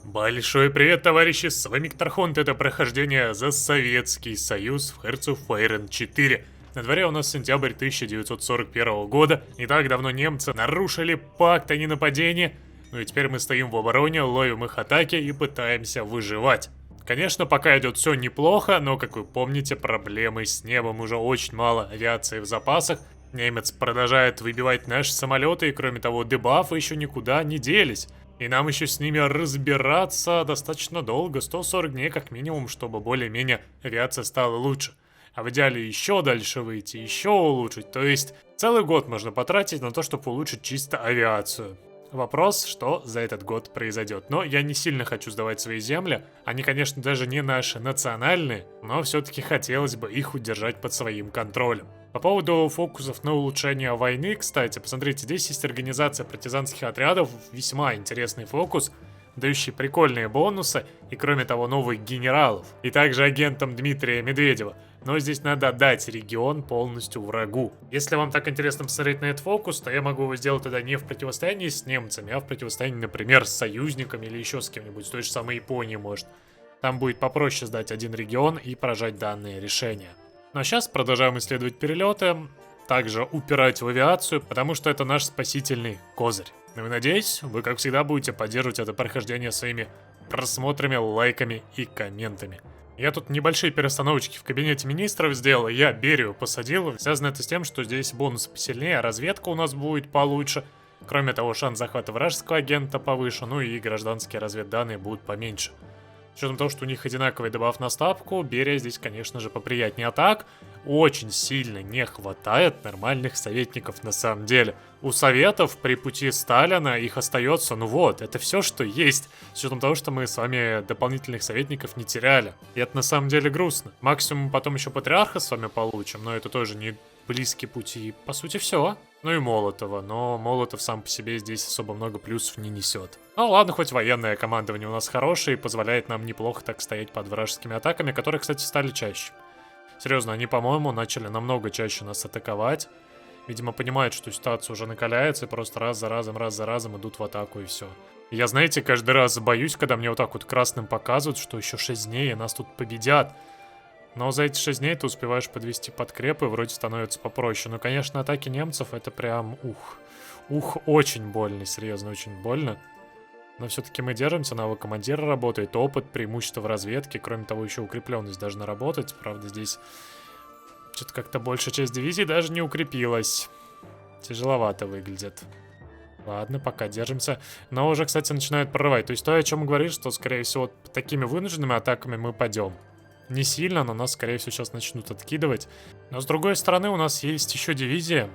Большой привет, товарищи! С вами Ктархонт, это прохождение за Советский Союз в Hearts of Iron 4. На дворе у нас сентябрь 1941 года. Не так давно немцы нарушили пакт о ненападении. Ну и теперь мы стоим в обороне, ловим их атаки и пытаемся выживать. Конечно, пока идет все неплохо, но, как вы помните, проблемы с небом, уже очень мало авиации в запасах. Немец продолжает выбивать наши самолеты, и кроме того, дебафы еще никуда не делись. И нам еще с ними разбираться достаточно долго, 140 дней как минимум, чтобы более-менее авиация стала лучше. А в идеале еще дальше выйти, еще улучшить. То есть целый год можно потратить на то, чтобы улучшить чисто авиацию. Вопрос, что за этот год произойдет. Но я не сильно хочу сдавать свои земли. Они, конечно, даже не наши национальные, но все-таки хотелось бы их удержать под своим контролем. По поводу фокусов на улучшение войны, кстати, посмотрите, здесь есть организация партизанских отрядов, весьма интересный фокус, дающий прикольные бонусы и, кроме того, новых генералов, и также агентам Дмитрия Медведева. Но здесь надо отдать регион полностью врагу. Если вам так интересно посмотреть на этот фокус, то я могу его сделать тогда не в противостоянии с немцами, а в противостоянии, например, с союзниками или еще с кем-нибудь, с той же самой Японией, может. Там будет попроще сдать один регион и поражать данные решения. Ну а сейчас продолжаем исследовать перелеты, также упирать в авиацию, потому что это наш спасительный козырь. Ну и надеюсь, вы, как всегда, будете поддерживать это прохождение своими просмотрами, лайками и комментами. Я тут небольшие перестановочки в кабинете министров сделал, я Берию посадил. Связано это с тем, что здесь бонусы посильнее, разведка у нас будет получше. Кроме того, шанс захвата вражеского агента повыше, ну и гражданские разведданные будут поменьше. С учетом того, что у них одинаковый дебаф на ставку, Берия здесь, конечно же, поприятнее. А так, очень сильно не хватает нормальных советников на самом деле. У советов при пути Сталина их остается, ну вот, это все, что есть. С учетом того, что мы с вами дополнительных советников не теряли. И это на самом деле грустно. Максимум потом еще патриарха с вами получим, но это тоже не близкий путь. И по сути все. Ну и Молотова, но Молотов сам по себе здесь особо много плюсов не несет. Ну ладно, хоть военное командование у нас хорошее и позволяет нам неплохо так стоять под вражескими атаками, которые, кстати, стали чаще. Серьезно, они, по-моему, начали намного чаще нас атаковать. Видимо, понимают, что ситуация уже накаляется, и просто раз за разом идут в атаку, и все. Я, знаете, каждый раз боюсь, когда мне вот так вот красным показывают, что еще 6 дней, и нас тут победят. Но за эти 6 дней ты успеваешь подвести подкреп, и вроде становится попроще. Но, конечно, атаки немцев это прям очень больно, серьезно, очень больно. Но все-таки мы держимся, навык командира работает, опыт, преимущество в разведке. Кроме того, еще укрепленность должна работать. Правда, здесь что-то как-то большая часть дивизии даже не укрепилась. Тяжеловато выглядит. Ладно, пока держимся. Но уже, кстати, начинают прорывать. То есть то, о чем говоришь, что, скорее всего, такими вынужденными атаками мы пойдем. Не сильно, но нас, скорее всего, сейчас начнут откидывать. Но, с другой стороны, у нас есть еще дивизия.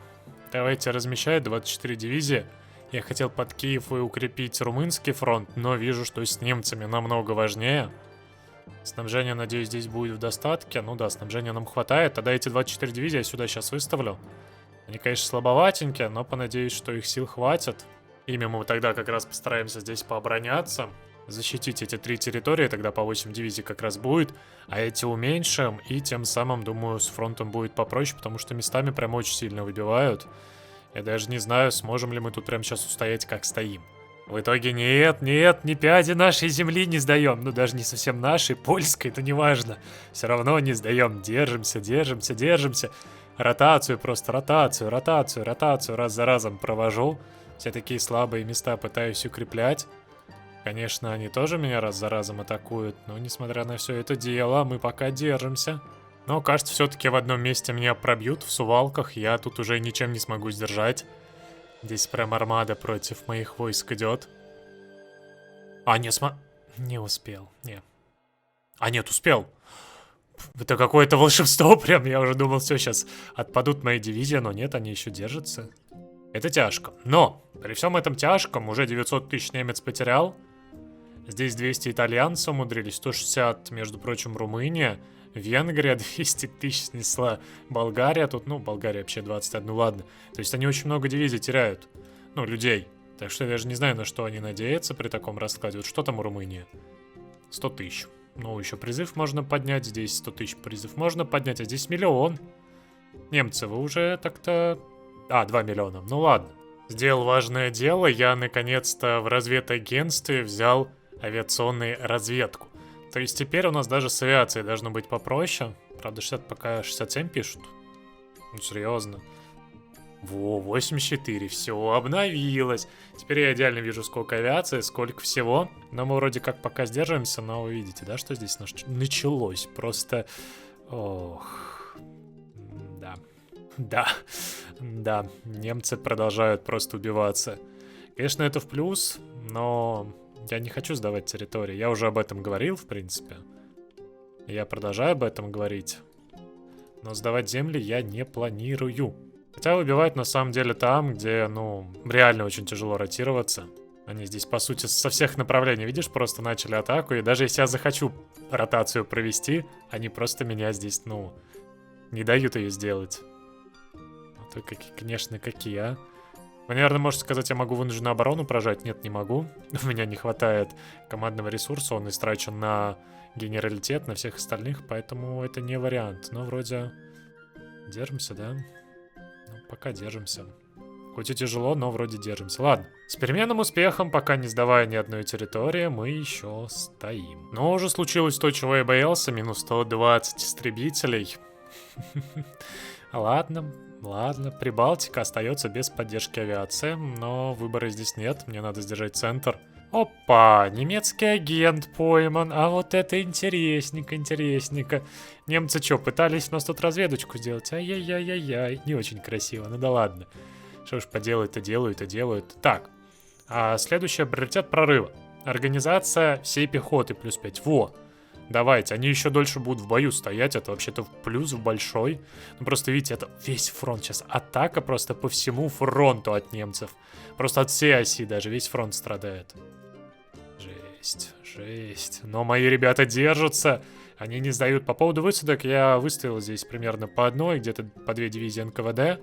Давайте размещать 24 дивизии. Я хотел под Киев и укрепить румынский фронт, но вижу, что с немцами намного важнее. Снабжение, надеюсь, здесь будет в достатке. Ну да, снабжения нам хватает. Тогда эти 24 дивизии я сюда сейчас выставлю. Они, конечно, слабоватенькие, но понадеюсь, что их сил хватит. Ими мы тогда как раз постараемся здесь пообороняться. Защитить эти 3 территории, тогда по 8 дивизий как раз будет. А эти уменьшим, и тем самым, думаю, с фронтом будет попроще, потому что местами прям очень сильно выбивают. Я даже не знаю, сможем ли мы тут прямо сейчас устоять, как стоим. В итоге нет, ни пяди нашей земли не сдаем. Ну, даже не совсем нашей, польской, это не важно. Все равно не сдаем. Держимся. Ротацию, раз за разом провожу. Все такие слабые места пытаюсь укреплять. Конечно, они тоже меня раз за разом атакуют, но несмотря на все это дело, мы пока держимся. Но, кажется, все-таки в одном месте меня пробьют, в Сувалках, я тут уже ничем не смогу сдержать. Здесь прям армада против моих войск идет. Не успел, не. А нет, успел. Это какое-то волшебство прям, я уже думал, все, сейчас отпадут мои дивизии, но нет, они еще держатся. Это тяжко. Но, при всем этом тяжком, уже 900 тысяч немец потерял. Здесь 200 итальянцев умудрились, 160, между прочим, Румыния. Венгрия 200 тысяч снесла. Болгария тут, ну, Болгария вообще 21, ладно. То есть они очень много дивизий теряют. Ну, людей. Так что я даже не знаю, на что они надеются при таком раскладе. Вот что там у Румынии? 100 тысяч. Ну, еще призыв можно поднять. Здесь 100 тысяч призыв можно поднять, а здесь миллион. Немцы, вы уже так-то... 2 миллиона. Ну ладно. Сделал важное дело. Я, наконец-то, в разведагентстве взял авиационную разведку. То есть теперь у нас даже с авиацией должно быть попроще. Правда, 60 пока 67 пишут. Ну, серьезно. Во, 84, все обновилось. Теперь я идеально вижу, сколько авиации, сколько всего. Но мы вроде как пока сдерживаемся, но вы видите, да, что здесь началось. Просто... Ох... Да. Да. Да. Немцы продолжают просто убиваться. Конечно, это в плюс, но я не хочу сдавать территории. Я уже об этом говорил, в принципе. Я продолжаю об этом говорить. Но сдавать земли я не планирую. Хотя убивать на самом деле там, где, ну, реально очень тяжело ротироваться. Они здесь, по сути, со всех направлений, видишь, просто начали атаку. И даже если я захочу ротацию провести, они просто меня здесь, ну, не дают ее сделать. Вот вы, конечно, какие, а. Вы, наверное, можете сказать, я могу вынужденную оборону прожать. Нет, не могу. У меня не хватает командного ресурса, он истрачен на генералитет, на всех остальных, поэтому это не вариант. Но вроде держимся, да? Ну, пока держимся. Хоть и тяжело, но вроде держимся. Ладно. С переменным успехом, пока не сдавая ни одной территории, мы еще стоим. Но уже случилось то, чего я боялся. Минус 120 истребителей. Ладно. Ладно, Прибалтика остается без поддержки авиации, но выбора здесь нет, мне надо сдержать центр. Опа, немецкий агент пойман, а вот это интересненько, интересненько. Немцы что, пытались у нас тут разведочку сделать? Ай-яй-яй-яй-яй, не очень красиво, ну да ладно. Что ж поделать-то, делают и делают. Так, следующий приоритет прорыва. Организация всей пехоты плюс 5, во. Давайте, они еще дольше будут в бою стоять, это вообще-то плюс в большой. Ну просто видите, это весь фронт сейчас. Атака просто по всему фронту от немцев. Просто от всей оси даже, весь фронт страдает. Жесть, жесть. Но мои ребята держатся, они не сдают. По поводу высадок я выставил здесь примерно по одной, где-то по 2 дивизии НКВД.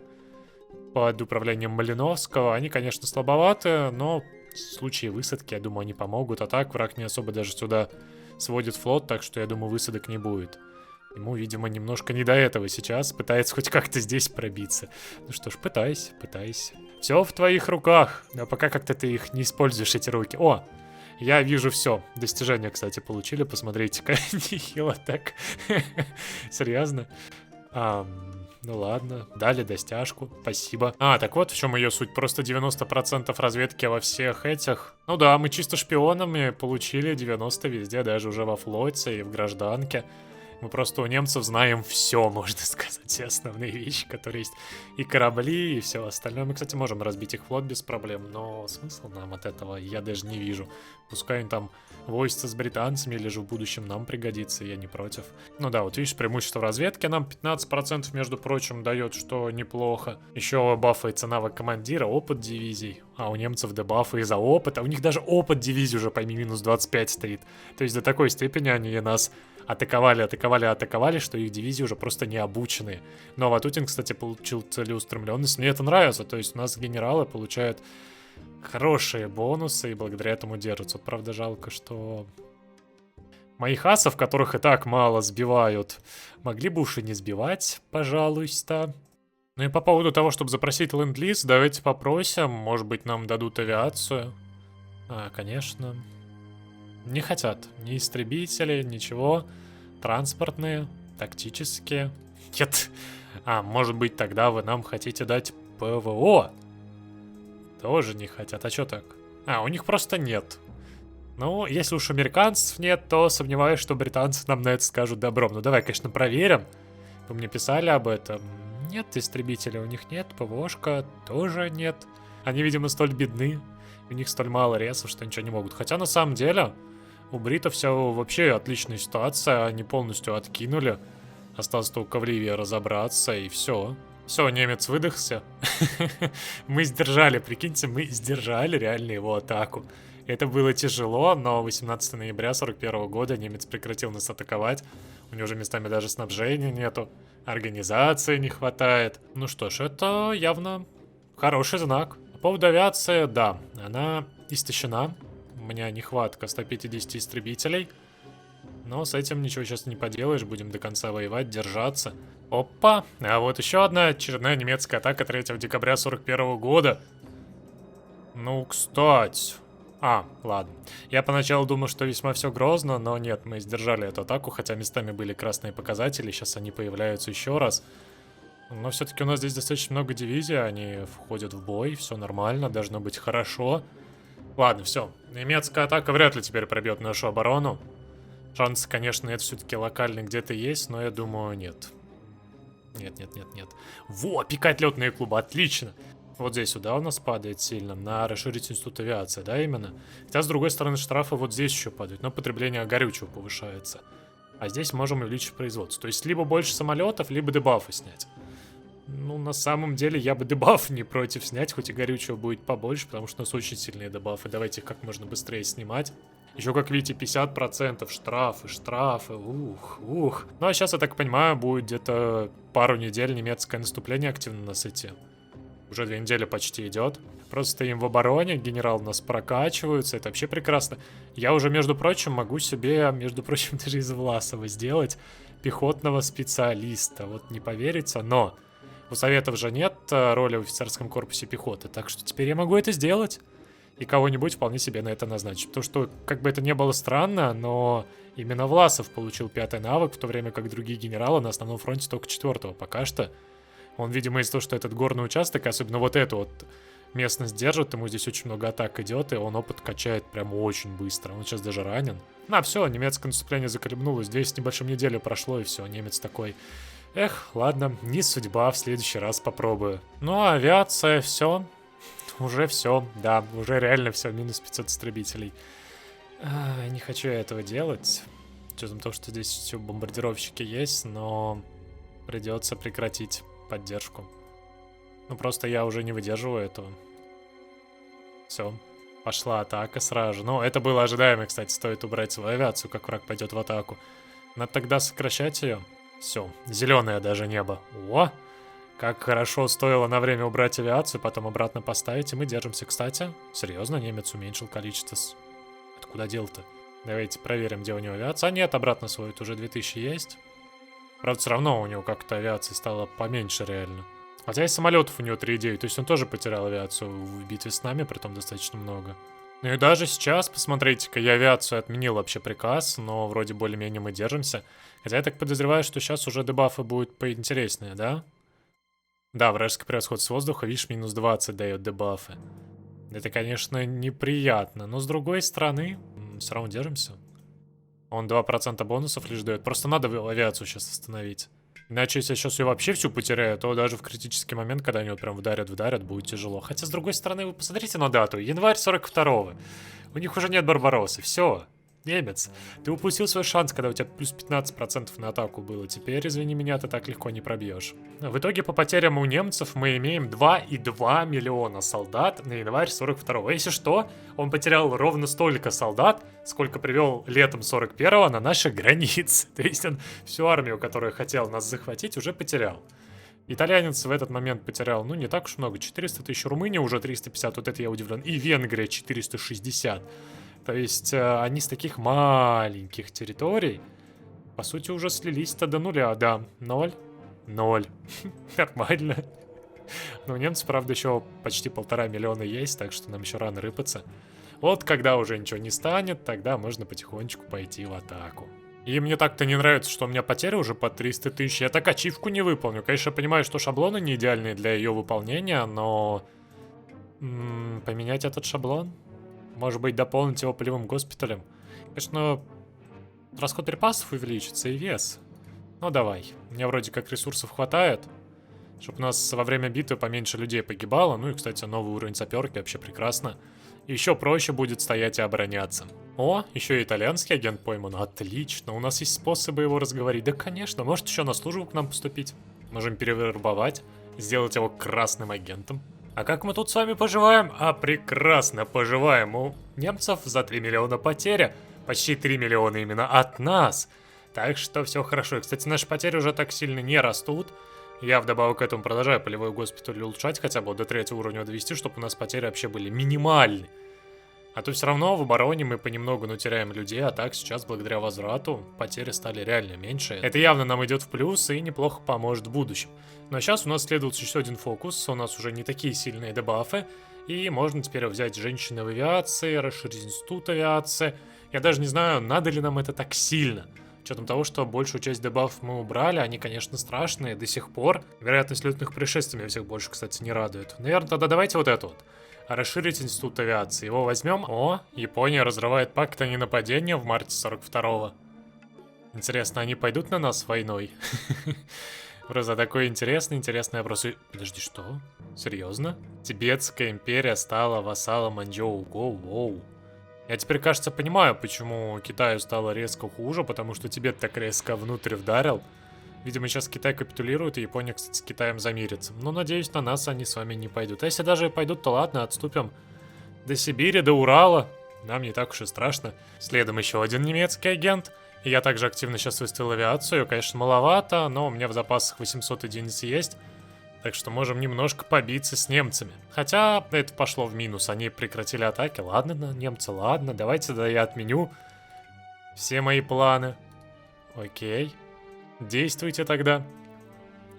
Под управлением Малиновского. Они, конечно, слабоваты, но в случае высадки, я думаю, они помогут. А так враг не особо даже сюда сводит флот, так что я думаю, высадок не будет. Ему, видимо, немножко не до этого сейчас. Пытается хоть как-то здесь пробиться. Ну что ж, пытайся, пытайся. Все в твоих руках. Но пока как-то ты их не используешь, эти руки. О, я вижу все. Достижения, кстати, получили. Посмотрите-ка. Нехило так. Серьезно? Ну ладно, дали достяжку, спасибо. Так вот в чем ее суть, просто 90% разведки во всех этих. Ну да, мы чисто шпионами получили 90 везде, даже уже во флоте и в гражданке. Мы просто у немцев знаем все, можно сказать, все основные вещи, которые есть. И корабли, и все остальное. Мы, кстати, можем разбить их флот без проблем, но смысла нам от этого я даже не вижу. Пускай они там возятся с британцами или же в будущем нам пригодится, я не против. Ну да, вот видишь, преимущество в разведке нам 15%, между прочим, дает, что неплохо. Еще бафается навык командира, опыт дивизий. А у немцев дебафы из-за опыта. У них даже опыт дивизии уже, пойми, минус 25 стоит. То есть до такой степени они нас атаковали, что их дивизии уже просто не обученные. Но Ватутин, кстати, получил целеустремленность. Мне это нравится, то есть у нас генералы получают хорошие бонусы и благодаря этому держатся. Вот, правда, жалко, что моих асов, которых и так мало сбивают, могли бы уж и не сбивать, пожалуйста. Ну и по поводу того, чтобы запросить ленд-лиз, давайте попросим, может быть, нам дадут авиацию. Конечно. Не хотят ни истребители, ничего. Транспортные, тактические. Нет. Может быть, тогда вы нам хотите дать ПВО? Тоже не хотят. А чё так? У них просто нет. Ну, если уж американцев нет, то сомневаюсь, что британцы нам на это скажут добром. Ну, давай, конечно, проверим. Вы мне писали об этом. Нет, истребителя у них нет, ПВОшка тоже нет. Они, видимо, столь бедны. У них столь мало ресов, что ничего не могут. Хотя, на самом деле, у бритов все вообще отличная ситуация. Они полностью откинули. Осталось только в Ливии разобраться, и все. Все, немец выдохся. Мы сдержали, прикиньте, мы сдержали реально его атаку. Это было тяжело, но 18 ноября 41 года немец прекратил нас атаковать. У него уже местами даже снабжения нету. Организации не хватает. Ну что ж, это явно хороший знак. По поводу авиации, да, она истощена. У меня нехватка 150 истребителей. Но с этим ничего сейчас не поделаешь, будем до конца воевать, держаться. Опа, а вот еще одна очередная немецкая атака 3 декабря 41 года. Ну, кстати. Ладно. Я поначалу думал, что весьма все грозно, но нет, мы сдержали эту атаку, хотя местами были красные показатели, сейчас они появляются еще раз. Но все-таки у нас здесь достаточно много дивизий, они входят в бой, все нормально, должно быть хорошо. Ладно, все. Немецкая атака вряд ли теперь пробьет нашу оборону. Шансы, конечно, это все-таки локально где-то есть, но я думаю, нет. Нет. Во, пикать летные клубы, отлично. Вот здесь сюда у нас падает сильно, на расширить институт авиации, да, именно? Хотя, с другой стороны, штрафы вот здесь еще падают, но потребление горючего повышается. А здесь можем увеличить производство. То есть, либо больше самолетов, либо дебафы снять. Ну, на самом деле, я бы дебаф не против снять, хоть и горючего будет побольше, потому что у нас очень сильные дебафы. Давайте их как можно быстрее снимать. Еще, как видите, 50% штрафы, ух. Ну, а сейчас, я так понимаю, будет где-то пару недель немецкое наступление активно нас идти. Уже 2 недели почти идет. Просто стоим в обороне, генерал у нас прокачиваются, это вообще прекрасно. Я уже, между прочим, могу себе, даже из Власова сделать пехотного специалиста. Вот не поверится, но у Советов же нет роли в офицерском корпусе пехоты, так что теперь я могу это сделать. И кого-нибудь вполне себе на это назначить. Потому что, как бы это ни было странно, но именно Власов получил 5-й навык, в то время как другие генералы на основном фронте только 4-го пока что. Он, видимо, из-за того, что этот горный участок, особенно вот эту вот местность держит, ему здесь очень много атак идет, и он опыт качает прям очень быстро. Он сейчас даже ранен. Все, немецкое наступление заколебнулось, 2 с небольшим недели прошло, и все, немец такой... Эх, ладно, не судьба, в следующий раз попробую. Ну, а авиация, все. Уже все, да, уже реально все, минус 500 истребителей. Не хочу я этого делать. С учетом того, что здесь все бомбардировщики есть, но придется прекратить поддержку. Ну, просто я уже не выдерживаю этого. Все, пошла атака сразу же. Ну, это было ожидаемо, кстати, стоит убрать свою авиацию, как враг пойдет в атаку. Надо тогда сокращать ее. Все, зеленое даже небо. О! Как хорошо стоило на время убрать авиацию, потом обратно поставить, и мы держимся. Кстати, серьезно, немец уменьшил количество... Откуда дел-то? Давайте проверим, где у него авиация. Нет, обратно сводит, уже 2000 есть. Правда, все равно у него как-то авиации стало поменьше реально. Хотя и самолетов у него 3,9, то есть он тоже потерял авиацию в битве с нами, притом достаточно много. Ну и даже сейчас, посмотрите-ка, я авиацию отменил вообще приказ, но вроде более-менее мы держимся. Хотя я так подозреваю, что сейчас уже дебафы будут поинтереснее, да? Да, вражеское превосходство воздуха, видишь, минус 20 дает дебафы. Это, конечно, неприятно, но с другой стороны, все равно держимся. Он 2% бонусов лишь дает. Просто надо авиацию сейчас остановить. Иначе, если я сейчас ее вообще всю потеряю, то даже в критический момент, когда они вот прям вдарят, будет тяжело. Хотя, с другой стороны, вы посмотрите на дату. Январь 42-го. У них уже нет Барбароссы. Все. Немец, ты упустил свой шанс, когда у тебя плюс 15% на атаку было. Теперь, извини меня, ты так легко не пробьешь. В итоге по потерям у немцев мы имеем 2,2 миллиона солдат на январь 42-го. Если что, он потерял ровно столько солдат, сколько привел летом 41-го на наши границы. То есть он всю армию, которую хотел нас захватить, уже потерял. Итальянец в этот момент потерял, ну, не так уж много, 400 тысяч, Румыния уже 350, вот это я удивлен, и Венгрия 460. То есть они с таких маленьких территорий, по сути, уже слились-то до нуля, да. 0. Нормально. Но у немцев, правда, еще почти 1,5 миллиона есть, так что нам еще рано рыпаться. Вот когда уже ничего не станет, тогда можно потихонечку пойти в атаку. И мне так-то не нравится, что у меня потери уже по 300 тысяч. Я так ачивку не выполню. Конечно, я понимаю, что шаблоны не идеальные для ее выполнения, но... поменять этот шаблон? Может быть, дополнить его полевым госпиталем? Конечно, расход припасов увеличится и вес. Ну, давай. У меня вроде как ресурсов хватает, чтобы у нас во время битвы поменьше людей погибало. Ну и, кстати, новый уровень саперки вообще прекрасно. Еще проще будет стоять и обороняться. О, еще и итальянский агент пойман. Отлично, у нас есть способы его разговорить. Да, конечно, может еще на службу к нам поступить. Можем перевербовать, сделать его красным агентом. А как мы тут с вами поживаем? А прекрасно поживаем. У немцев за 3 миллиона потеря. Почти 3 миллиона именно от нас. Так что все хорошо. И, кстати, наши потери уже так сильно не растут. Я вдобавок к этому продолжаю полевой госпиталь улучшать, хотя бы до 3-го уровня довести, чтобы у нас потери вообще были минимальны. А то все равно в обороне мы понемногу, но теряем людей, а так сейчас, благодаря возврату, потери стали реально меньше. Это явно нам идет в плюс и неплохо поможет в будущем. Но сейчас у нас следует еще один фокус, у нас уже не такие сильные дебафы, И можно теперь взять женщины в авиации, расширить институт авиации. Я даже не знаю, надо ли нам это так сильно. С учетом того, что большую часть дебафов мы убрали, они, конечно, страшные до сих пор. Вероятность летных происшествий меня всех больше, кстати, не радует. Наверное, тогда давайте вот это вот. Расширить институт авиации. Его возьмем. О, Япония разрывает пакт о ненападении в марте 42-го. Интересно, они пойдут на нас войной? Просто такой интересный вопрос. Подожди, что? Серьезно? Тибетская империя стала вассалом Маньчжоу. Воу. Я теперь, кажется, понимаю, почему Китаю стало резко хуже, потому что Тибет так резко внутрь вдарил. Видимо, сейчас Китай капитулирует, и Япония, кстати, с Китаем замирится. Но, надеюсь, на нас они с вами не пойдут. А если даже пойдут, то ладно, отступим до Сибири, до Урала. Нам не так уж и страшно. Следом еще один немецкий агент. И я также активно сейчас выставил авиацию. Конечно, маловато, но у меня в запасах 800 единиц есть. Так что можем немножко побиться с немцами. Хотя это пошло в минус. Они прекратили атаки. Ладно, немцы, ладно. Давайте тогда я отменю все мои планы. Окей. Действуйте тогда.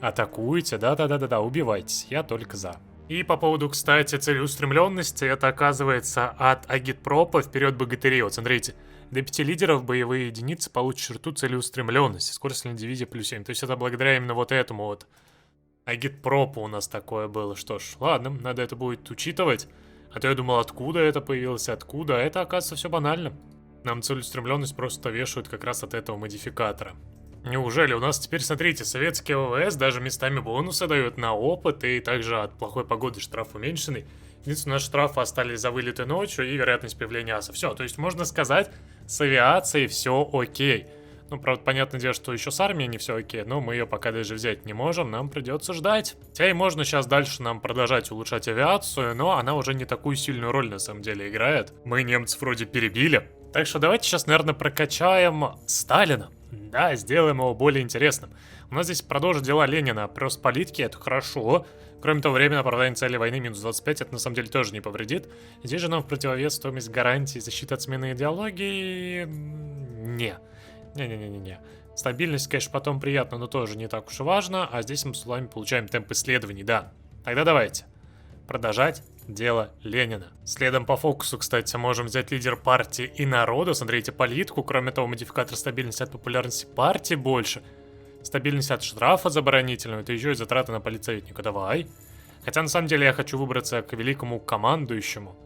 Атакуйте. Да, убивайтесь. Я только за. И по поводу, кстати, целеустремленности, это оказывается от агитпропа вперед богатырей. Вот смотрите. До 5 лидеров боевые единицы получат черту целеустремленности. Скорость на дивизии плюс 7. То есть это благодаря именно вот этому вот агитпропу у нас такое было. Что ж, ладно, надо это будет учитывать. А то я думал, откуда это появилось, откуда. А это, оказывается, все банально. Нам целеустремленность просто вешают как раз от этого модификатора. Неужели? У нас теперь, смотрите, советские ВВС даже местами бонусы дают на опыт, и также от плохой погоды штраф уменьшенный. Единственное, наши штрафы остались за вылеты ночью и вероятность появления аса. Все, то есть можно сказать, с авиацией все окей. Ну, правда, понятное дело, что еще с армией не все окей, но мы ее пока даже взять не можем, нам придется ждать. Хотя и можно сейчас дальше нам продолжать улучшать авиацию, но она уже не такую сильную роль на самом деле играет. Мы немцев вроде перебили. Так что давайте сейчас, наверное, прокачаем Сталина. Да, сделаем его более интересным. У нас здесь продолжат дела Ленина. Просто политики, это хорошо. Кроме того, время на оправдание цели войны минус 25, это на самом деле тоже не повредит. Здесь же нам в противовес стоимость гарантии защиты от смены идеологии... Не. Стабильность, конечно, потом приятно, но тоже не так уж и важно. А здесь мы с вами получаем темп исследований, да. Тогда давайте продолжать дело Ленина. Следом по фокусу, кстати, можем взять лидер партии и народа. Смотрите, политику. Кроме того, модификатор стабильности от популярности партии больше. Стабильность от штрафа заборонительного. Это еще и затраты на политсоветника. Давай. Хотя, на самом деле, я хочу выбраться к великому командующему.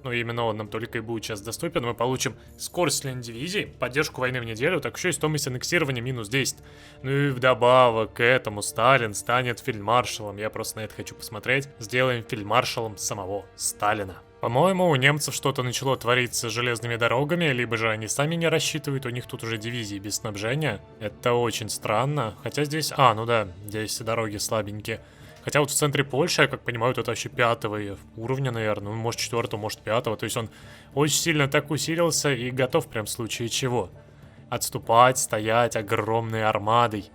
Ну, именно он нам только и будет сейчас доступен. Мы получим скорость дивизии, поддержку войны в неделю, так еще и стоимость аннексирования минус 10. Ну и вдобавок к этому Сталин станет фельдмаршалом. Я просто на это хочу посмотреть. Сделаем фельдмаршалом самого Сталина. По-моему, у немцев что-то начало твориться с железными дорогами, либо же они сами не рассчитывают, у них тут уже дивизии без снабжения. Это очень странно. Хотя здесь... ну да, здесь дороги слабенькие. Хотя вот в центре Польши, я как понимаю, это вообще 5-го уровня, наверное. Ну, может 4-го, может 5-го. То есть он очень сильно так усилился и готов прям в случае чего. Отступать, стоять огромной армадой.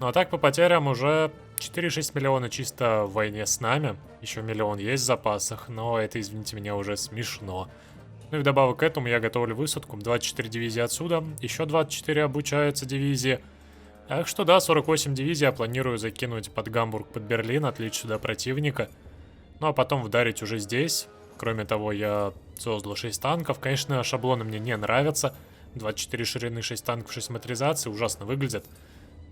Ну а так по потерям уже 4-6 миллиона чисто в войне с нами. Еще миллион есть в запасах, но это, извините меня, уже смешно. Ну и вдобавок к этому я готовлю высадку. 24 дивизии отсюда, еще 24 обучаются дивизии. Так что да, 48 дивизий я планирую закинуть под Гамбург, под Берлин, отлить сюда противника. Ну а потом вдарить уже здесь. Кроме того, я создал 6 танков. Конечно, шаблоны мне не нравятся. 24 ширины, 6 танков, 6 моторизаций. Ужасно выглядят.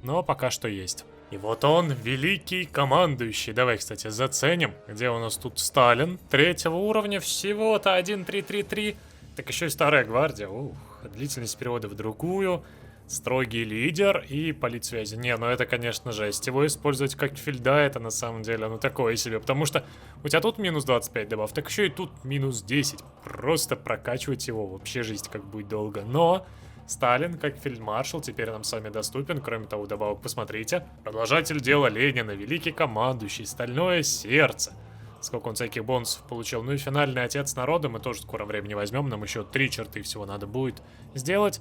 Но пока что есть. И вот он, великий командующий. Давай, кстати, заценим. Где у нас тут Сталин? 3-го уровня, всего-то 1-3-3-3. Так еще и старая гвардия. Ух, длительность перевода в другую. Строгий лидер и политсвязи. Не, ну это, конечно, жесть. Его использовать как фельда, это на самом деле, ну такое себе. Потому что у тебя тут минус 25 добав, так еще и тут минус 10. Просто прокачивать его вообще жизнь как будет долго. Но Сталин, как фельдмаршал, теперь нам с вами доступен. Кроме того, добавок посмотрите. Продолжатель дела Ленина, великий командующий, стальное сердце. Сколько он всяких бонусов получил. Ну и финальный отец народа мы тоже в скором времени возьмем. Нам еще 3 черты всего надо будет сделать.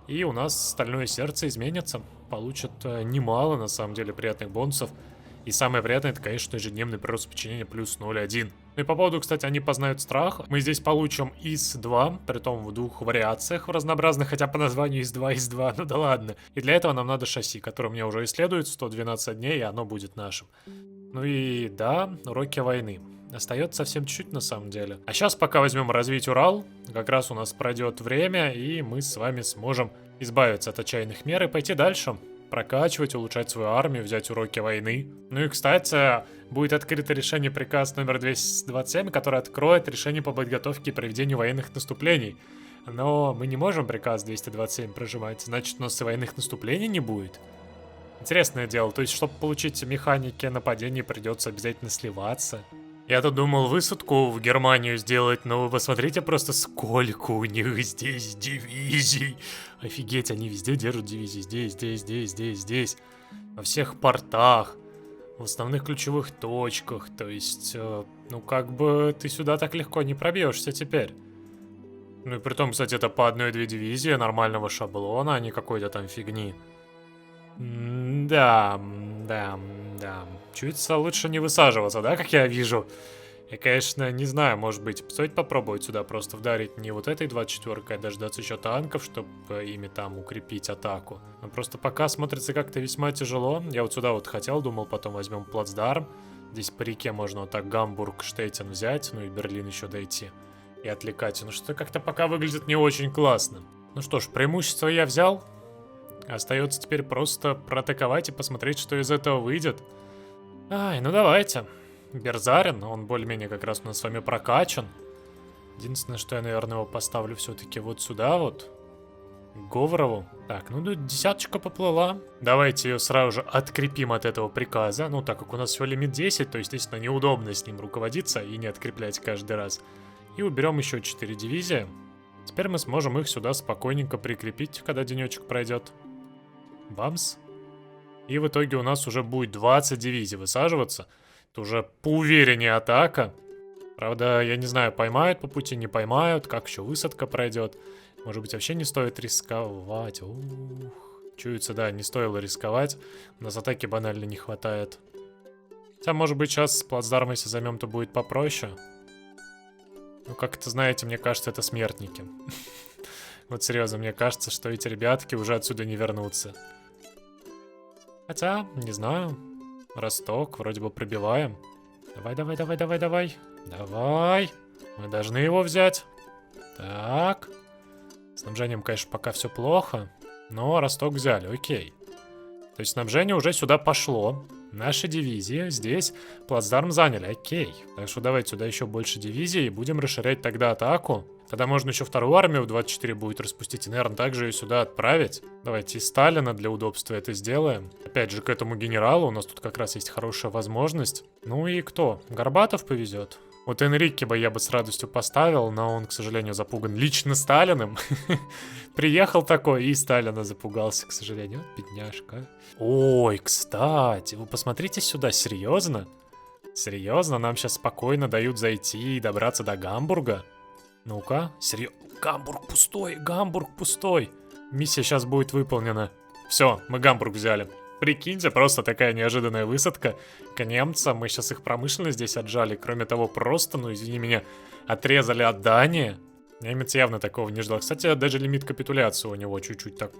И у нас стальное сердце изменится. Получат немало, на самом деле, приятных бонусов. И самое приятное, это, конечно, ежедневный прирост подчинения плюс 0,1. Ну и по поводу, кстати, они познают страх. Мы здесь получим ИС-2, притом в 2 вариациях разнообразных, хотя по названию ИС-2, ИС-2, ну да ладно. И для этого нам надо шасси, которое мне уже исследует, 112 дней, и оно будет нашим. Ну и да, уроки войны. Остается совсем чуть-чуть на самом деле. А сейчас пока возьмем развить Урал. Как раз у нас пройдет время, и мы с вами сможем избавиться от отчаянных мер и пойти дальше. Прокачивать, улучшать свою армию, взять уроки войны. Ну и, кстати, будет открыто решение приказ номер 227, которое откроет решение по подготовке и проведению военных наступлений. Но мы не можем приказ 227 прожимать, значит, у нас и военных наступлений не будет. Интересное дело, то есть, чтобы получить механики нападений, придется обязательно сливаться. Я-то думал высадку в Германию сделать, но вы посмотрите просто, сколько у них здесь дивизий. Офигеть, они везде держат дивизии. Здесь. Во всех портах, в основных ключевых точках. То есть, ну как бы ты сюда так легко не пробьешься теперь. Ну и при том, кстати, это по 1-2 дивизии нормального шаблона, а не какой-то там фигни. Да. Чуть лучше не высаживаться, да, как я вижу? Я, конечно, не знаю, может быть, стоит попробовать сюда просто вдарить не вот этой 24-кой, а дождаться еще танков, чтобы ими там укрепить атаку. Но просто пока смотрится как-то весьма тяжело. Я вот сюда вот хотел, думал, потом возьмем плацдарм. Здесь по реке можно вот так Гамбург, Штеттин взять, ну и Берлин еще дойти. И отвлекать. Ну что как-то пока выглядит не очень классно. Ну что ж, преимущество я взял. Остается теперь просто проатаковать и посмотреть, что из этого выйдет. Ай, ну давайте. Берзарин, он более-менее как раз у нас с вами прокачан. Единственное, что я, наверное, его поставлю все-таки вот сюда вот. К Говорову. Так, ну тут десяточка поплыла. Давайте ее сразу же открепим от этого приказа. Ну, так как у нас всего лимит 10, то, естественно, неудобно с ним руководиться и не откреплять каждый раз. И уберем еще 4 дивизии. Теперь мы сможем их сюда спокойненько прикрепить, когда денечек пройдет. Бамс. И в итоге у нас уже будет 20 дивизий высаживаться. Это уже поувереннее атака. Правда, я не знаю, поймают по пути, не поймают, как еще высадка пройдет. Может быть, вообще не стоит рисковать. Ух, чуется, да, не стоило рисковать. У нас атаки банально не хватает. Хотя, может быть, сейчас плацдарм, если займем, то будет попроще. Ну, как это, знаете, мне кажется, это смертники. Вот серьезно, мне кажется, что эти ребятки уже отсюда не вернутся. Хотя, не знаю. Росток, вроде бы пробиваем. Давай. Мы должны его взять. Так. Снабжением, конечно, пока все плохо. Но Росток взяли, окей. То есть снабжение уже сюда пошло. Наши дивизии здесь плацдарм заняли, окей. Так что давайте сюда еще больше дивизий и будем расширять тогда атаку. Тогда можно еще вторую армию в 24 будет распустить и, наверное, также ее сюда отправить. Давайте из Сталина для удобства это сделаем. Опять же, к этому генералу у нас тут как раз есть хорошая возможность. Ну и кто? Горбатов повезет. Вот Энрике бы я бы с радостью поставил, но он, к сожалению, запуган лично Сталиным. Приехал такой и Сталина запугался, к сожалению. Вот бедняжка. Ой, кстати, вы посмотрите сюда, серьезно? Серьезно, нам сейчас спокойно дают зайти и добраться до Гамбурга? Ну-ка, серьезно. Гамбург пустой. Миссия сейчас будет выполнена. Все, мы Гамбург взяли. Прикиньте, просто такая неожиданная высадка к немцам. Мы сейчас их промышленность здесь отжали. Кроме того, просто, ну извини меня, отрезали от Дании. Немец явно такого не ждал. Кстати, даже лимит капитуляции у него чуть-чуть так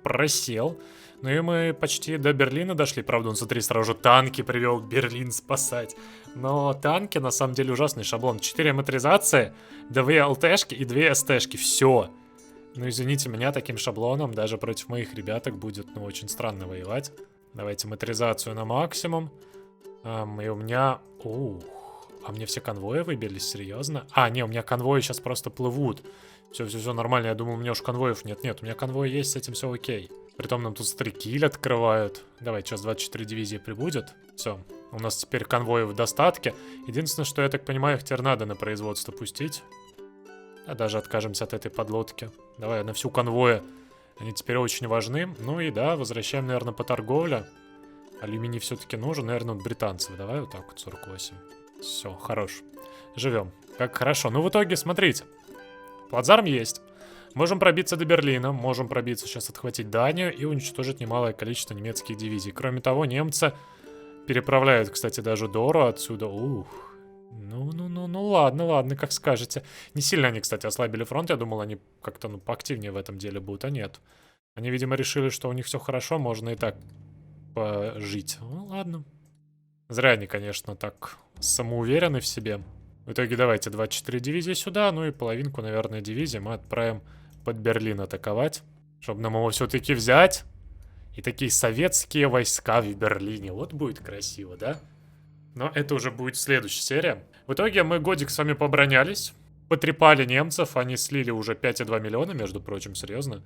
просел. Ну и мы почти до Берлина дошли. Правда, он, смотри, сразу же танки привел Берлин спасать. Но танки, на самом деле, ужасный шаблон. 4 моторизации, 2 ЛТшки и 2 СТшки. Все. Ну, извините меня, таким шаблоном даже против моих ребяток будет, ну, очень странно воевать. Давайте моторизацию на максимум. И у меня... Ух, а мне все конвои выбились, серьезно? А, не, у меня конвои сейчас просто плывут. Все нормально, я думал, у меня уж конвоев нет. Нет, у меня конвои есть, с этим все окей. Притом нам тут стрекиль открывают. Давай, сейчас 24 дивизии прибудет. Все, у нас теперь конвои в достатке. Единственное, что я так понимаю, их теперь надо на производство пустить. А даже откажемся от этой подлодки. Давай на всю конвоя. Они теперь очень важны. Ну и да, возвращаем, наверное, по торговле. Алюминий все-таки нужен, наверное, от британцев. Давай вот так вот, 48. Все, хорош. Живем. Как хорошо. Ну, в итоге, смотрите. Плацдарм есть. Можем пробиться до Берлина. Можем пробиться сейчас, отхватить Данию и уничтожить немалое количество немецких дивизий. Кроме того, немцы переправляют, кстати, даже Дору отсюда. Ух. Ну, ладно, как скажете. Не сильно они, кстати, ослабили фронт. Я думал, они как-то, ну, поактивнее в этом деле будут, а нет. Они, видимо, решили, что у них все хорошо, можно и так пожить. Ну, ладно. Зря они, конечно, так самоуверены в себе. В итоге давайте 24 дивизии сюда, ну и половинку, наверное, дивизии мы отправим под Берлин атаковать, чтобы нам его все-таки взять. И такие советские войска в Берлине. Вот будет красиво, да? Но это уже будет следующая серия. В итоге мы годик с вами побронялись, потрепали немцев, они слили уже 5,2 миллиона, между прочим, серьезно.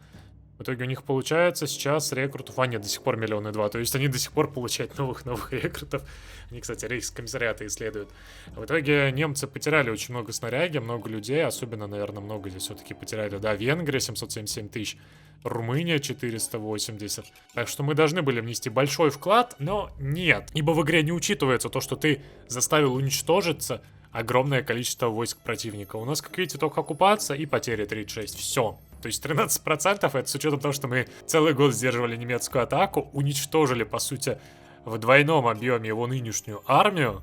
В итоге у них получается сейчас рекрутов, а нет, до сих пор 1,2 миллиона. То есть они до сих пор получают новых рекрутов. Они, кстати, рейхскомиссариаты исследуют. В итоге немцы потеряли очень много снаряги, много людей. Особенно, наверное, много здесь все-таки потеряли. Да, Венгрия 777 тысяч. Румыния 480. Так что мы должны были внести большой вклад, но нет. Ибо в игре не учитывается то, что ты заставил уничтожиться огромное количество войск противника. У нас, как видите, только оккупация и потери 36. Все. То есть 13% это с учетом того, что мы целый год сдерживали немецкую атаку, уничтожили, по сути, в двойном объеме его нынешнюю армию.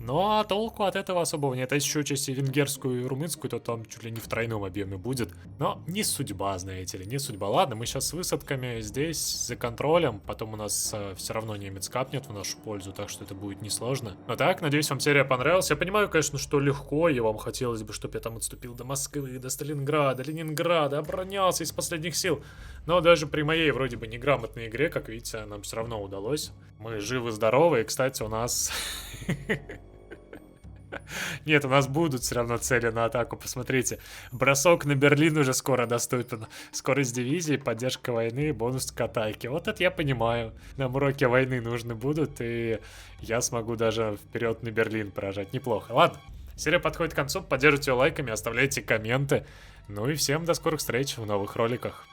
Но толку от этого особого нет. А если еще учесть и венгерскую, и румынскую, то там чуть ли не в тройном объеме будет. Но не судьба, знаете ли, не судьба. Ладно, мы сейчас с высадками здесь, за контролем. Потом у нас все равно немец капнет в нашу пользу, так что это будет несложно. Но так, надеюсь, вам серия понравилась. Я понимаю, конечно, что легко, и вам хотелось бы, чтобы я там отступил до Москвы, до Сталинграда, Ленинграда, оборонялся из последних сил. Но даже при моей вроде бы неграмотной игре, как видите, нам все равно удалось. Мы живы-здоровы, и, кстати, у нас... Нет, у нас будут все равно цели на атаку, посмотрите. Бросок на Берлин уже скоро доступен. Скорость дивизии, поддержка войны, бонус к атаке. Вот это я понимаю. Нам уроки войны нужны будут, и я смогу даже вперед на Берлин поражать. Неплохо. Ладно, серия подходит к концу. Поддержите ее лайками, оставляйте комменты. Ну и всем до скорых встреч в новых роликах.